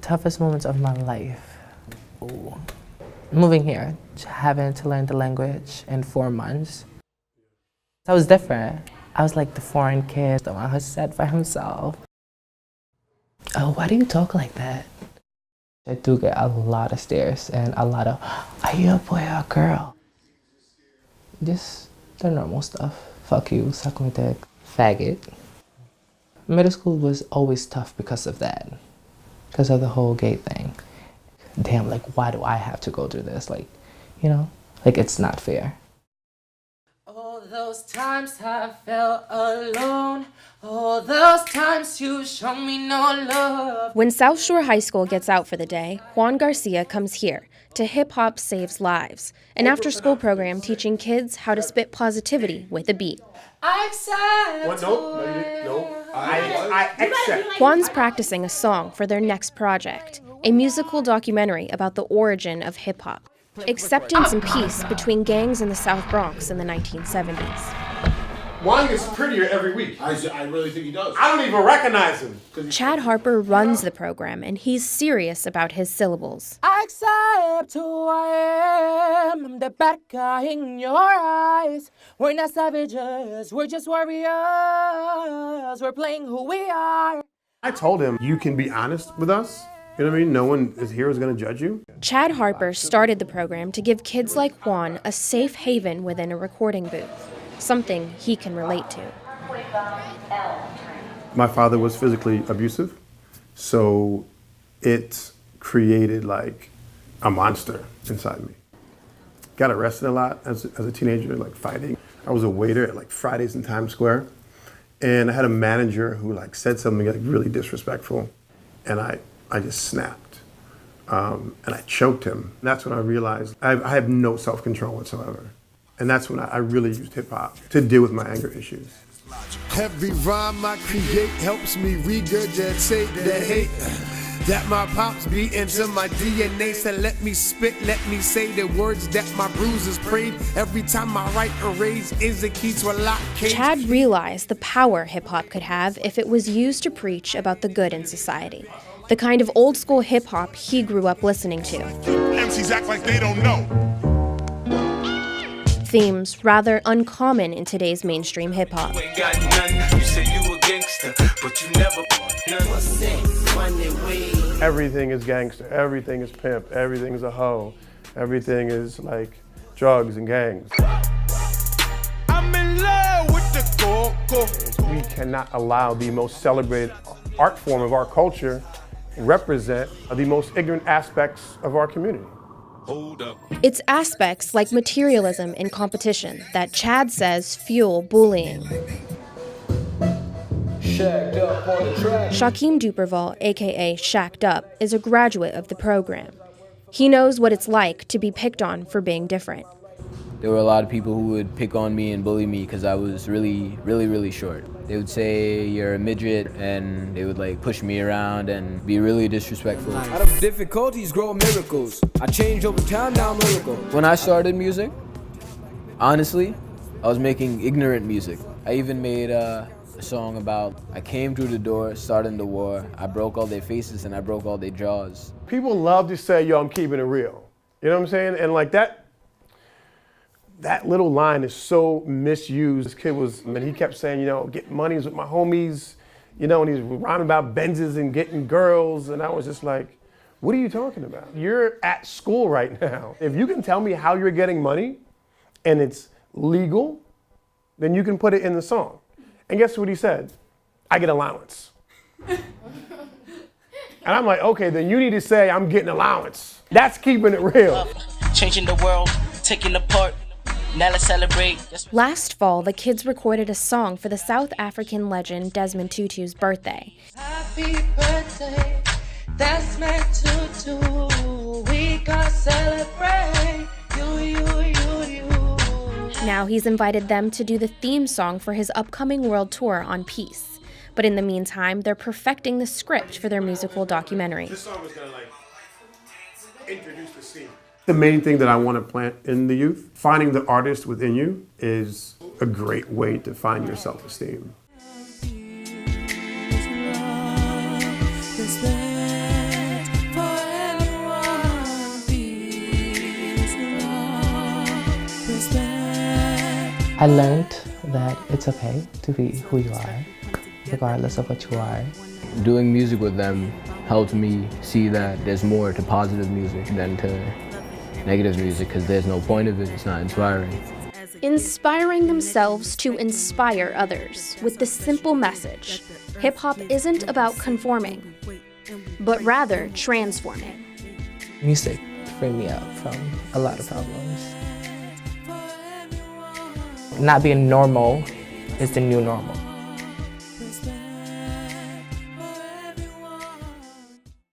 Toughest moments of my life. Ooh. Moving here, having to learn the language in 4 months. That was different. I was like the foreign kid, the one who sat by himself. Oh, why do you talk like that? I do get a lot of stares and a lot of, are you a boy or a girl? Just the normal stuff. Fuck you, suck my dick, faggot. Middle school was always tough because of that. Because of the whole gay thing. Damn, like, why do I have to go through this? Like, you know, like, it's not fair. All those times I felt alone. All those times you showed me no love. When South Shore High School gets out for the day, Juan Garcia comes here to Hip Hop Saves Lives, an after-school program teaching kids how to spit positivity with a beat. I accept. I accept. Juan's practicing a song for their next project, a musical documentary about the origin of hip-hop, acceptance and peace between gangs in the South Bronx in the 1970s. Juan gets prettier every week. I really think he does. I don't even recognize him. Chad Harper runs the program, and he's serious about his syllables. I accept who I am. I'm the bad guy in your eyes. We're not savages, we're just warriors. We're playing who we are. I told him, you can be honest with us. You know what I mean? No one is here who's going to judge you. Chad Harper started the program to give kids like Juan a safe haven within a recording booth, something he can relate to. My father was physically abusive, so it created like a monster inside me. Got arrested a lot as a teenager, like fighting. I was a waiter at like Fridays in Times Square, and I had a manager who like said something like really disrespectful, and I just snapped, and I choked him. And that's when I realized I have no self-control whatsoever. And that's when I really used hip-hop to deal with my anger issues. Every rhyme I create helps me regurgitate the hate that my pops beat into my DNA. So let me spit, let me say the words that my bruises prayed. Every time I write or raise is the key to a lock cage. Chad realized the power hip-hop could have if it was used to preach about the good in society, the kind of old-school hip-hop he grew up listening to. MCs act like they don't know. Themes rather uncommon in today's mainstream hip-hop. Everything is gangster, everything is pimp, everything is a hoe, everything is like drugs and gangs. I'm in love with the coco. We cannot allow the most celebrated art form of our culture represent the most ignorant aspects of our community. Hold up. It's aspects like materialism and competition that Chad says fuel bullying. Shaquem Duperval, aka Shacked Up, is a graduate of the program. He knows what it's like to be picked on for being different. There were a lot of people who would pick on me and bully me because I was really short. They would say you're a midget, and they would like push me around and be really disrespectful. Out of difficulties grow miracles. I change over time, now I'm lyrical. When I started music, honestly, I was making ignorant music. I even made a song about I came through the door, starting the war. I broke all their faces and I broke all their jaws. People love to say, yo, I'm keeping it real. You know what I'm saying? And like that little line is so misused. This kid he kept saying, you know, get monies with my homies, you know, and he's rhyming about Benzes and getting girls. And I was just like, what are you talking about? You're at school right now. If you can tell me how you're getting money and it's legal, then you can put it in the song. And guess what he said? I get allowance. And I'm like, okay, then you need to say I'm getting allowance. That's keeping it real. Changing the world, taking apart. Now let's celebrate. Last fall, the kids recorded a song for the South African legend Desmond Tutu's birthday. Happy birthday, that's meant to do. We gon' celebrate you. Now he's invited them to do the theme song for his upcoming world tour on peace. But in the meantime, they're perfecting the script for their musical documentary. This song is gonna like introduce the scene. The main thing that I want to plant in the youth, finding the artist within you is a great way to find your self-esteem. I learned that it's okay to be who you are, regardless of what you are. Doing music with them helped me see that there's more to positive music than to negative music, because there's no point of it, it's not inspiring. Inspiring themselves to inspire others with the simple message: hip-hop isn't about conforming, but rather transforming. Music freed me up from a lot of problems. Not being normal is the new normal.